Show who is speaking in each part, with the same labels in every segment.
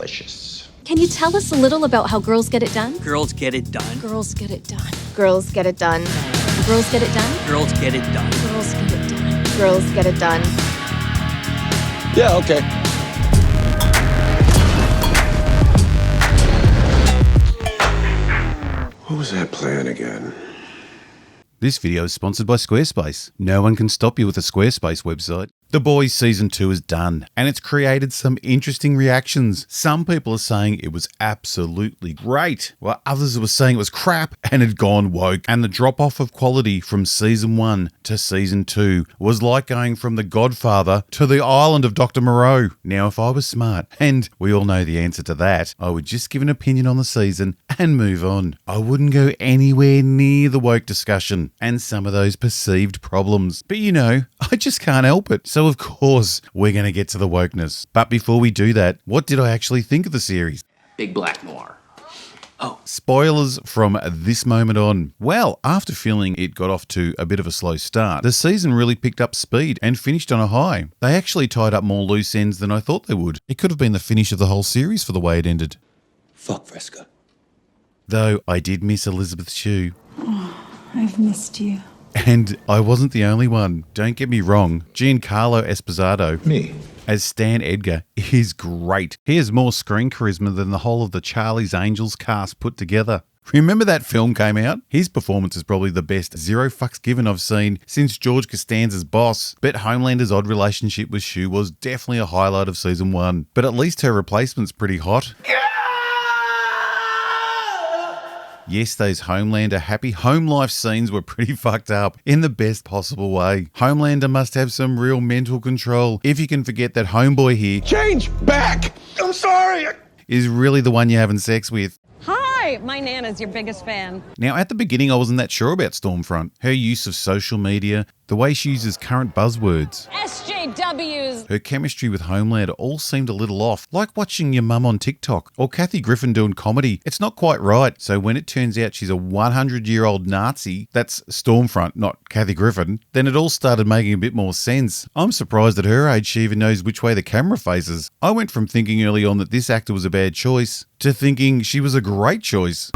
Speaker 1: delicious.
Speaker 2: Can you tell us a little about how girls get it done?
Speaker 3: Girls get it done.
Speaker 2: Girls get it done.
Speaker 4: Girls get it done.
Speaker 2: Girls get it done.
Speaker 3: Girls get it done.
Speaker 2: Girls get it done.
Speaker 4: Girls get it done.
Speaker 1: Yeah, okay.
Speaker 5: What was that plan again?
Speaker 6: This video is sponsored by Squarespace. No one can stop you with a Squarespace website. The Boys Season 2 is done, and it's created some interesting reactions. Some people are saying it was absolutely great, while others were saying it was crap and had gone woke. And the drop-off of quality from Season 1 to Season 2 was like going from The Godfather to the island of Dr. Moreau. Now, if I was smart, and we all know the answer to that, I would just give an opinion on the season and move on. I wouldn't go anywhere near the woke discussion and some of those perceived problems. But you know, I just can't help it. So of course, we're going to get to the wokeness. But before we do that, what did I actually think of the series?
Speaker 1: Big black noir.
Speaker 6: Oh, spoilers from this moment on. Well, after feeling it got off to a bit of a slow start, the season really picked up speed and finished on a high. They actually tied up more loose ends than I thought they would. It could have been the finish of the whole series for the way it ended.
Speaker 1: Fuck Fresca.
Speaker 6: Though I did miss Elizabeth Shue.
Speaker 7: Oh, I've missed you.
Speaker 6: And I wasn't the only one. Don't get me wrong. Giancarlo Esposito,
Speaker 5: Me.
Speaker 6: as Stan Edgar, is great. He has more screen charisma than the whole of the Charlie's Angels cast put together. Remember that film came out? His performance is probably the best zero fucks given I've seen since George Costanza's Boss. But Homelander's odd relationship with Shue was definitely a highlight of season 1. But at least her replacement's pretty hot. Yes, those Homelander happy home life scenes were pretty fucked up in the best possible way. Homelander must have some real mental control if you can forget that homeboy here
Speaker 5: Change back! I'm sorry!
Speaker 6: is really the one you're having sex with.
Speaker 8: Hi, my Nana's your biggest fan.
Speaker 6: Now, at the beginning, I wasn't that sure about Stormfront. Her use of social media, the way she uses current buzzwords,
Speaker 8: SJWs.
Speaker 6: her chemistry with Homelander all seemed a little off, like watching your mum on TikTok or Kathy Griffin doing comedy. It's not quite right. So when it turns out she's a 100-year-old Nazi, that's Stormfront, not Kathy Griffin, then it all started making a bit more sense. I'm surprised at her age she even knows which way the camera faces. I went from thinking early on that this actor was a bad choice to thinking she was a great choice.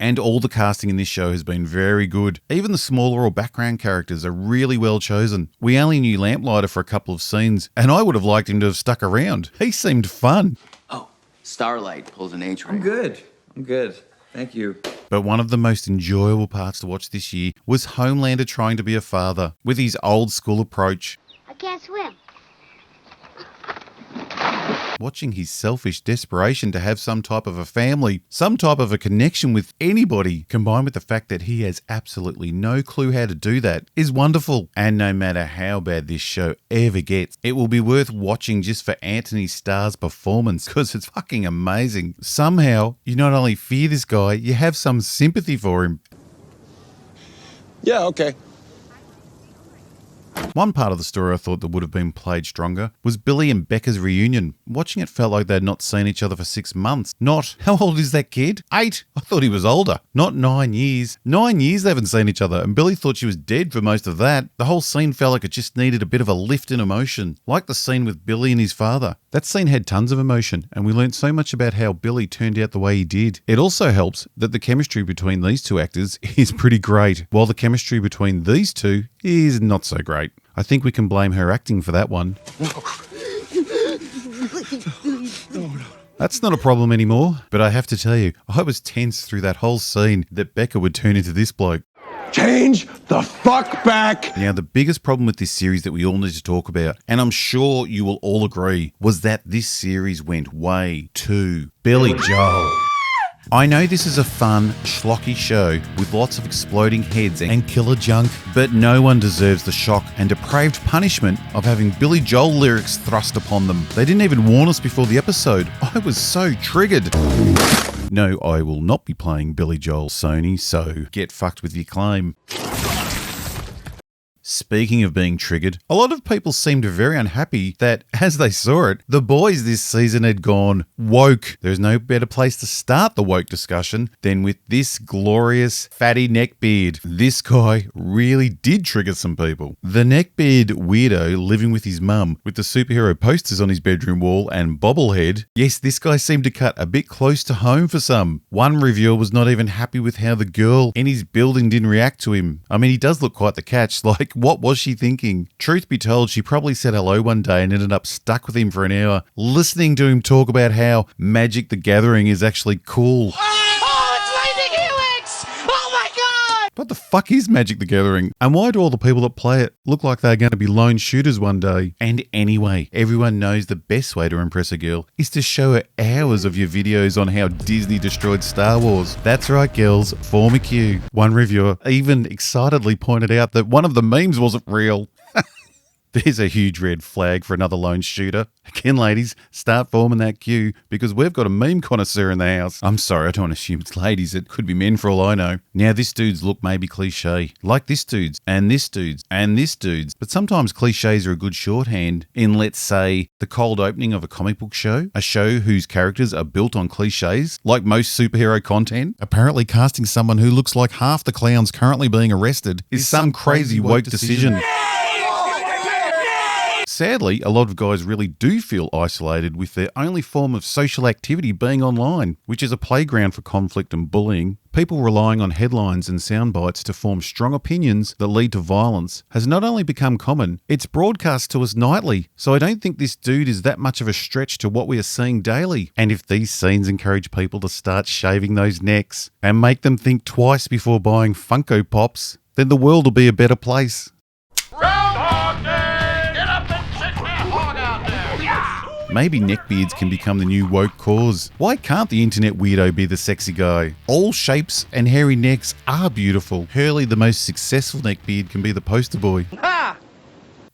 Speaker 6: And all the casting in this show has been very good. Even the smaller or background characters are really well chosen. We only knew Lamplighter for a couple of scenes, and I would have liked him to have stuck around. He seemed fun.
Speaker 1: Oh, Starlight pulls an H-ray.
Speaker 9: I'm good. Thank you.
Speaker 6: But one of the most enjoyable parts to watch this year was Homelander trying to be a father with his old school approach.
Speaker 10: I can't swim.
Speaker 6: Watching his selfish desperation to have some type of a family, some type of a connection with anybody, combined with the fact that he has absolutely no clue how to do that, is wonderful. And no matter how bad this show ever gets, it will be worth watching just for Anthony Starr's performance, because it's fucking amazing. Somehow, you not only fear this guy, you have some sympathy for him.
Speaker 5: Yeah, okay.
Speaker 6: One part of the story I thought that would have been played stronger was Billy and Becca's reunion. Watching it felt like they'd not seen each other for 6 months. Not, how old is that kid? 8? I thought he was older. Not 9 years. 9 years they haven't seen each other, and Billy thought she was dead for most of that. The whole scene felt like it just needed a bit of a lift in emotion. Like the scene with Billy and his father. That scene had tons of emotion, and we learned so much about how Billy turned out the way he did. It also helps that the chemistry between these two actors is pretty great, while the chemistry between these two is not so great. I think we can blame her acting for that one. No. That's not a problem anymore, but I have to tell you, I was tense through that whole scene that Becca would turn into this bloke.
Speaker 5: Change the fuck back!
Speaker 6: Now, the biggest problem with this series that we all need to talk about, and I'm sure you will all agree, was that this series went way too Billy Joel. I know this is a fun, schlocky show with lots of exploding heads and killer junk, but no one deserves the shock and depraved punishment of having Billy Joel lyrics thrust upon them. They didn't even warn us before the episode. I was so triggered. No, I will not be playing Billy Joel, Sony, so get fucked with your claim. Speaking of being triggered, a lot of people seemed very unhappy that, as they saw it, The Boys this season had gone woke. There's no better place to start the woke discussion than with this glorious fatty neckbeard. This guy really did trigger some people. The neckbeard weirdo living with his mum with the superhero posters on his bedroom wall and bobblehead. Yes, this guy seemed to cut a bit close to home for some. One reviewer was not even happy with how the girl in his building didn't react to him. I mean, he does look quite the catch. Like, what was she thinking? Truth be told, she probably said hello one day and ended up stuck with him for an hour, listening to him talk about how Magic the Gathering is actually cool. What the fuck is Magic the Gathering? And why do all the people that play it look like they're going to be lone shooters one day? And anyway, everyone knows the best way to impress a girl is to show her hours of your videos on how Disney destroyed Star Wars. That's right, girls, form a queue. One reviewer even excitedly pointed out that one of the memes wasn't real. There's a huge red flag for another lone shooter. Again, ladies, start forming that queue because we've got a meme connoisseur in the house. I'm sorry, I don't want to assume it's ladies. It could be men for all I know. Now, this dude's look may be cliche, like this dude's, and this dude's, and this dude's. But sometimes cliches are a good shorthand in, let's say, the cold opening of a comic book show, a show whose characters are built on cliches, like most superhero content. Apparently, casting someone who looks like half the clowns currently being arrested is some crazy woke decision. Sadly, a lot of guys really do feel isolated with their only form of social activity being online, which is a playground for conflict and bullying. People relying on headlines and sound bites to form strong opinions that lead to violence has not only become common, it's broadcast to us nightly. So I don't think this dude is that much of a stretch to what we are seeing daily. And if these scenes encourage people to start shaving those necks and make them think twice before buying Funko Pops, then the world will be a better place. Maybe neckbeards can become the new woke cause. Why can't the internet weirdo be the sexy guy? All shapes and hairy necks are beautiful. Hurley, the most successful neckbeard, can be the poster boy.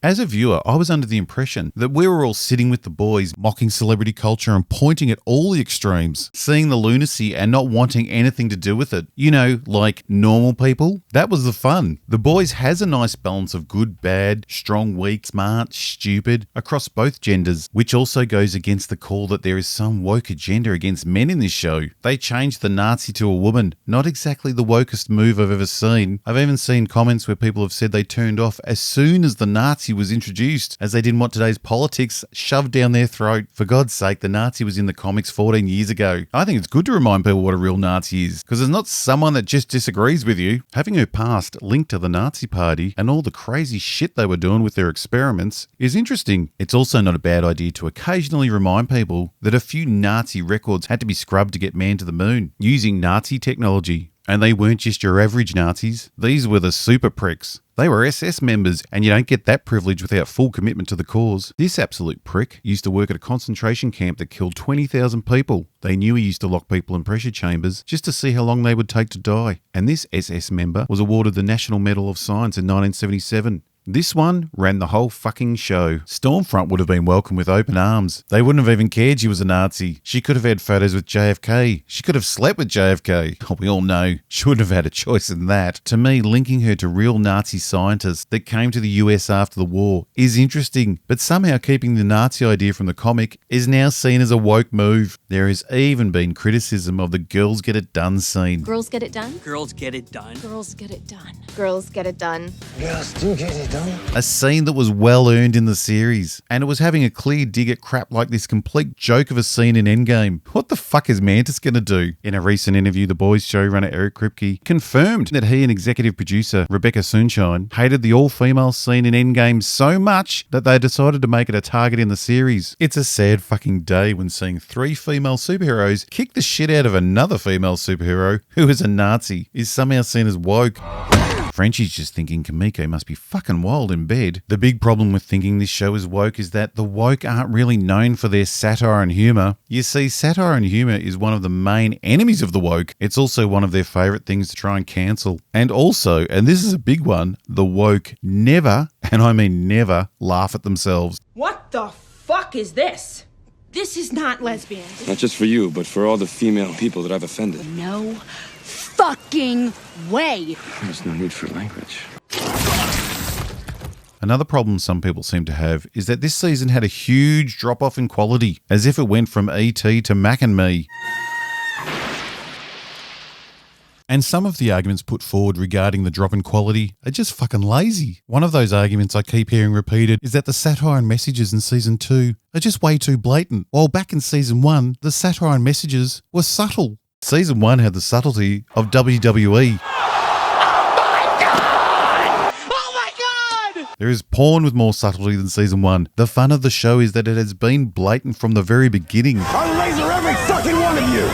Speaker 6: As a viewer, I was under the impression that we were all sitting with the boys, mocking celebrity culture and pointing at all the extremes, seeing the lunacy and not wanting anything to do with it. You know, like normal people. That was the fun. The Boys has a nice balance of good, bad, strong, weak, smart, stupid, across both genders, which also goes against the call that there is some woke agenda against men in this show. They changed the Nazi to a woman. Not exactly the wokest move I've ever seen. I've even seen comments where people have said they turned off as soon as the Nazi was introduced, as they didn't want today's politics shoved down their throat. For God's sake, the Nazi was in the comics 14 years ago. I think it's good to remind people what a real Nazi is, because it's not someone that just disagrees with you. Having her past linked to the Nazi party and all the crazy shit they were doing with their experiments is interesting. It's also not a bad idea to occasionally remind people that a few Nazi records had to be scrubbed to get man to the moon, using Nazi technology. And they weren't just your average Nazis, these were the super pricks. They were SS members, and you don't get that privilege without full commitment to the cause. This absolute prick used to work at a concentration camp that killed 20,000 people. They knew he used to lock people in pressure chambers just to see how long they would take to die. And this SS member was awarded the National Medal of Science in 1977. This one ran the whole fucking show. Stormfront would have been welcomed with open arms. They wouldn't have even cared she was a Nazi. She could have had photos with JFK. She could have slept with JFK. Oh, we all know she wouldn't have had a choice in that. To me, linking her to real Nazi scientists that came to the US after the war is interesting, but somehow keeping the Nazi idea from the comic is now seen as a woke move. There has even been criticism of the girls get it done scene.
Speaker 2: Girls get it done?
Speaker 3: Girls get it done.
Speaker 2: Girls get it done.
Speaker 4: Girls get it done.
Speaker 5: Girls do get it done.
Speaker 6: A scene that was well earned in the series, and it was having a clear dig at crap like this complete joke of a scene in Endgame. What the fuck is Mantis gonna do? In a recent interview, the Boys showrunner Eric Kripke confirmed that he and executive producer Rebecca Sunshine hated the all-female scene in Endgame so much that they decided to make it a target in the series. It's a sad fucking day when seeing 3 female superheroes kick the shit out of another female superhero who is a Nazi is somehow seen as woke. Frenchie's just thinking Kamiko must be fucking wild in bed. The big problem with thinking this show is woke is that the woke aren't really known for their satire and humour. You see, satire and humour is one of the main enemies of the woke. It's also one of their favourite things to try and cancel. And also, and this is a big one, the woke never, and I mean never, laugh at themselves.
Speaker 10: What the fuck is this? This is not lesbian.
Speaker 11: Not just for you, but for all the female people that I've offended.
Speaker 10: No fucking way.
Speaker 11: There's no need for language.
Speaker 6: Another problem some people seem to have is that this season had a huge drop off in quality, as if it went from E.T. to Mac and Me. And some of the arguments put forward regarding the drop in quality are just fucking lazy. One of those arguments I keep hearing repeated is that the satire and messages in season 2 are just way too blatant, while back in season 1, the satire and messages were subtle. Season 1 had the subtlety of WWE. There is porn with more subtlety than season 1. The fun of the show is that it has been blatant from the very beginning.
Speaker 5: I'll laser every fucking one of you!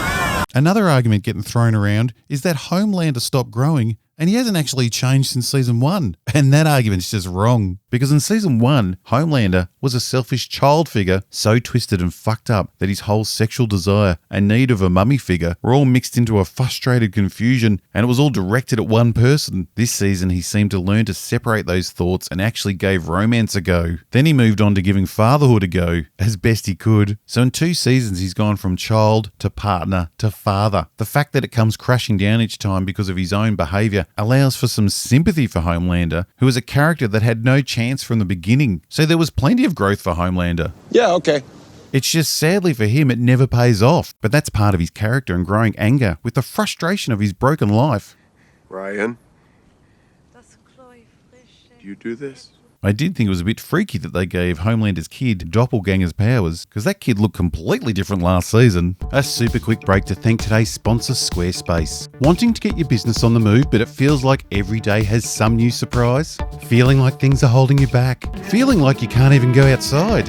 Speaker 6: Another argument getting thrown around is that Homelander stopped growing and he hasn't actually changed since season 1. And that argument's just wrong. Because in season 1, Homelander was a selfish child figure so twisted and fucked up that his whole sexual desire and need of a mummy figure were all mixed into a frustrated confusion, and it was all directed at one person. This season, he seemed to learn to separate those thoughts and actually gave romance a go. Then he moved on to giving fatherhood a go, as best he could. So in 2 seasons, he's gone from child to partner to father. The fact that it comes crashing down each time because of his own behaviour allows for some sympathy for Homelander, who is a character that had no chance from the beginning. So there was plenty of growth for Homelander.
Speaker 5: Yeah, okay.
Speaker 6: It's just sadly for him it never pays off, but that's part of his character and growing anger with the frustration of his broken life.
Speaker 5: Ryan? Do you do this?
Speaker 6: I did think it was a bit freaky that they gave Homelander's kid doppelganger's powers, because that kid looked completely different last season. A super quick break to thank today's sponsor, Squarespace. Wanting to get your business on the move, but it feels like every day has some new surprise? Feeling like things are holding you back? Feeling like you can't even go outside?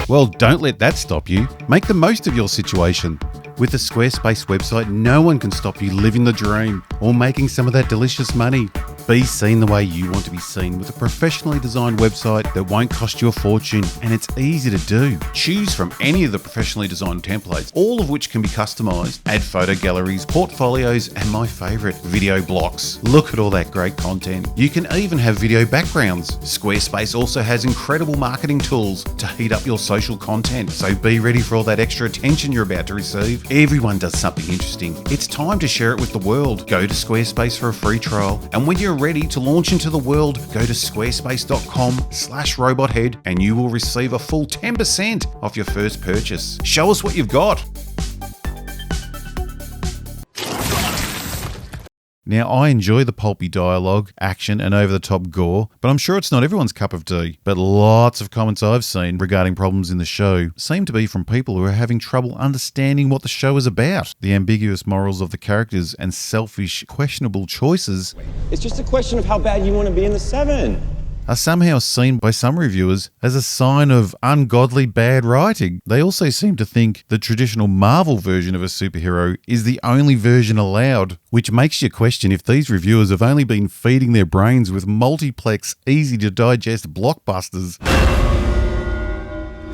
Speaker 6: Well, don't let that stop you. Make the most of your situation. With a Squarespace website, no one can stop you living the dream or making some of that delicious money. Be seen the way you want to be seen with a professionally designed website that won't cost you a fortune, and it's easy to do. Choose from any of the professionally designed templates, all of which can be customized. Add photo galleries, portfolios, and my favorite, video blocks. Look at all that great content. You can even have video backgrounds. Squarespace also has incredible marketing tools to heat up your social content, so be ready for all that extra attention you're about to receive. Everyone does something interesting. It's time to share it with the world. Go to Squarespace for a free trial, and when you're ready to launch into the world, go to squarespace.com/robothead and you will receive a full 10% off your first purchase. Show us what you've got. Now, I enjoy the pulpy dialogue, action, and over-the-top gore, but I'm sure it's not everyone's cup of tea. But lots of comments I've seen regarding problems in the show seem to be from people who are having trouble understanding what the show is about. The ambiguous morals of the characters and selfish, questionable choices
Speaker 3: It's just a question of how bad you want to be in the 7.
Speaker 6: are somehow seen by some reviewers as a sign of ungodly bad writing. They also seem to think the traditional Marvel version of a superhero is the only version allowed, which makes you question if these reviewers have only been feeding their brains with multiplex, easy-to-digest blockbusters.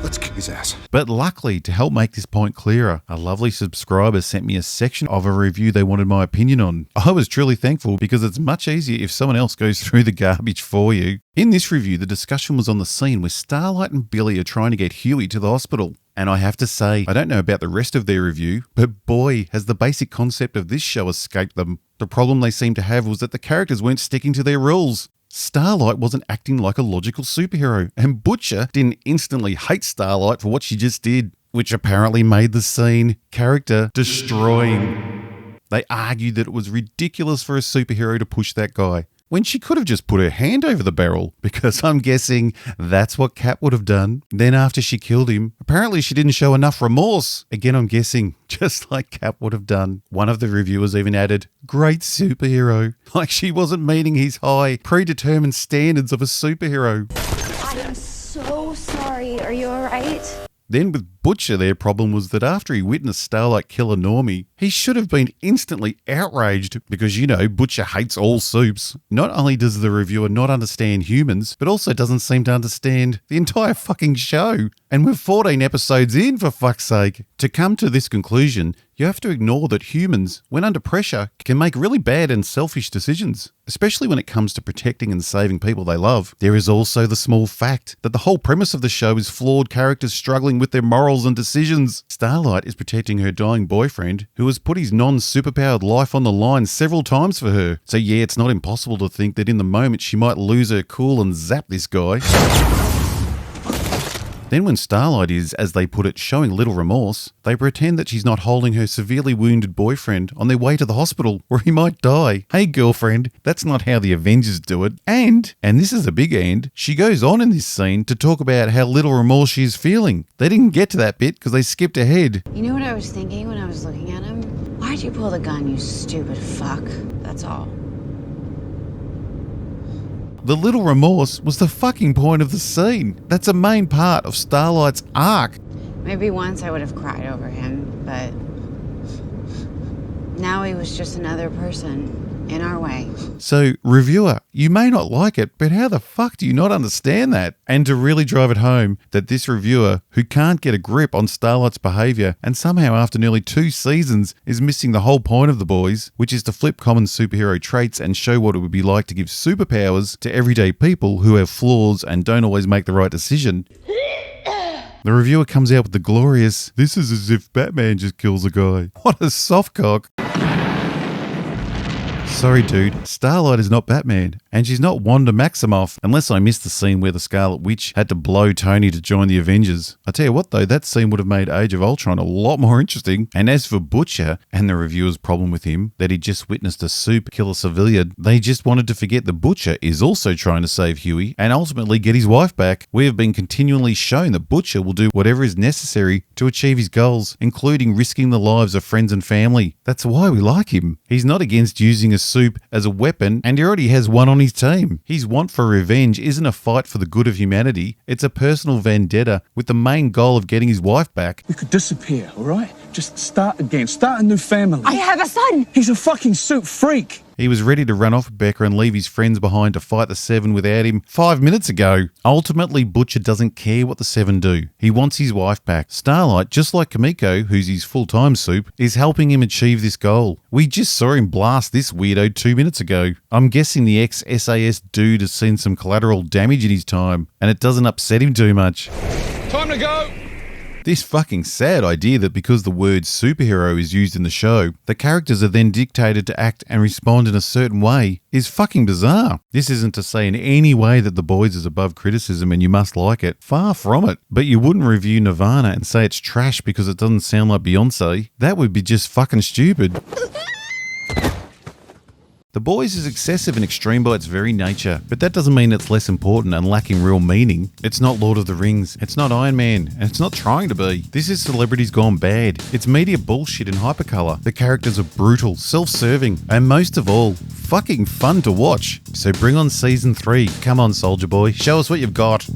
Speaker 5: Let's kick his ass.
Speaker 6: But luckily, to help make this point clearer, a lovely subscriber sent me a section of a review they wanted my opinion on. I was truly thankful because it's much easier if someone else goes through the garbage for you. In this review, the discussion was on the scene where Starlight and Billy are trying to get Huey to the hospital. And I have to say, I don't know about the rest of their review, but boy, has the basic concept of this show escaped them. The problem they seemed to have was that the characters weren't sticking to their rules. Starlight wasn't acting like a logical superhero, and Butcher didn't instantly hate Starlight for what she just did, which apparently made the scene character destroying. They argued that it was ridiculous for a superhero to push that guy, when she could have just put her hand over the barrel, because I'm guessing that's what Kat would have done. Then after she killed him, apparently she didn't show enough remorse. Again, I'm guessing, just like Kat would have done. One of the reviewers even added, great superhero, like she wasn't meeting his high, predetermined standards of a superhero.
Speaker 12: I am so sorry. Are you alright?
Speaker 6: Then with Butcher, their problem was that after he witnessed Starlight kill a normie, he should have been instantly outraged because, you know, Butcher hates all soups. Not only does the reviewer not understand humans, but also doesn't seem to understand the entire fucking show. And we're 14 episodes in, for fuck's sake. To come to this conclusion, you have to ignore that humans, when under pressure, can make really bad and selfish decisions, especially when it comes to protecting and saving people they love. There is also the small fact that the whole premise of the show is flawed characters struggling with their morals morals and decisions. Starlight is protecting her dying boyfriend, who has put his non-superpowered life on the line several times for her. So yeah, it's not impossible to think that in the moment she might lose her cool and zap this guy. Then when Starlight is, as they put it, showing little remorse, they pretend that she's not holding her severely wounded boyfriend on their way to the hospital where he might die. Hey girlfriend, that's not how the Avengers do it. And this is a big and, she goes on in this scene to talk about how little remorse she is feeling. They didn't get to that bit because they skipped ahead.
Speaker 13: You know what I was thinking when I was looking at him? Why'd you pull the gun, you stupid fuck? That's all.
Speaker 6: The little remorse was the fucking point of the scene. That's a main part of Starlight's arc.
Speaker 13: Maybe once I would have cried over him, but now he was just another person in our way.
Speaker 6: So, reviewer, you may not like it, but how the fuck do you not understand that? And to really drive it home, that this reviewer, who can't get a grip on Starlight's behaviour, and somehow after nearly 2 seasons is missing the whole point of The Boys, which is to flip common superhero traits and show what it would be like to give superpowers to everyday people who have flaws and don't always make the right decision. The reviewer comes out with the glorious, "This is as if Batman just kills a guy." What a soft cock. Sorry dude, Starlight is not Batman, and she's not Wanda Maximoff, unless I missed the scene where the Scarlet Witch had to blow Tony to join the Avengers. I tell you what though, that scene would have made Age of Ultron a lot more interesting. And as for Butcher, and the reviewer's problem with him, that he just witnessed a soup kill a civilian, they just wanted to forget that Butcher is also trying to save Huey, and ultimately get his wife back. We have been continually shown that Butcher will do whatever is necessary to achieve his goals, including risking the lives of friends and family. That's why we like him. He's not against using a soup as a weapon, and he already has one on his team. His want for revenge isn't a fight for the good of humanity, it's a personal vendetta with the main goal of getting his wife back.
Speaker 14: We could disappear, alright? Just start again, start a new family.
Speaker 10: I have a son!
Speaker 14: He's a fucking soup freak!
Speaker 6: He was ready to run off with Becca and leave his friends behind to fight the Seven without him 5 minutes ago. Ultimately, Butcher doesn't care what the Seven do. He wants his wife back. Starlight, just like Kamiko, who's his full-time soup, is helping him achieve this goal. We just saw him blast this weirdo 2 minutes ago. I'm guessing the ex-SAS dude has seen some collateral damage in his time, and it doesn't upset him too much.
Speaker 5: Time to go!
Speaker 6: This fucking sad idea that because the word superhero is used in the show, the characters are then dictated to act and respond in a certain way is fucking bizarre. This isn't to say in any way that The Boys is above criticism and you must like it. Far from it. But you wouldn't review Nirvana and say it's trash because it doesn't sound like Beyonce. That would be just fucking stupid. The Boys is excessive and extreme by its very nature, but that doesn't mean it's less important and lacking real meaning. It's not Lord of the Rings, it's not Iron Man, and it's not trying to be. This is celebrities gone bad. It's media bullshit in hypercolour. The characters are brutal, self-serving, and most of all, fucking fun to watch. So bring on season 3. Come on, Soldier Boy, show us what you've got.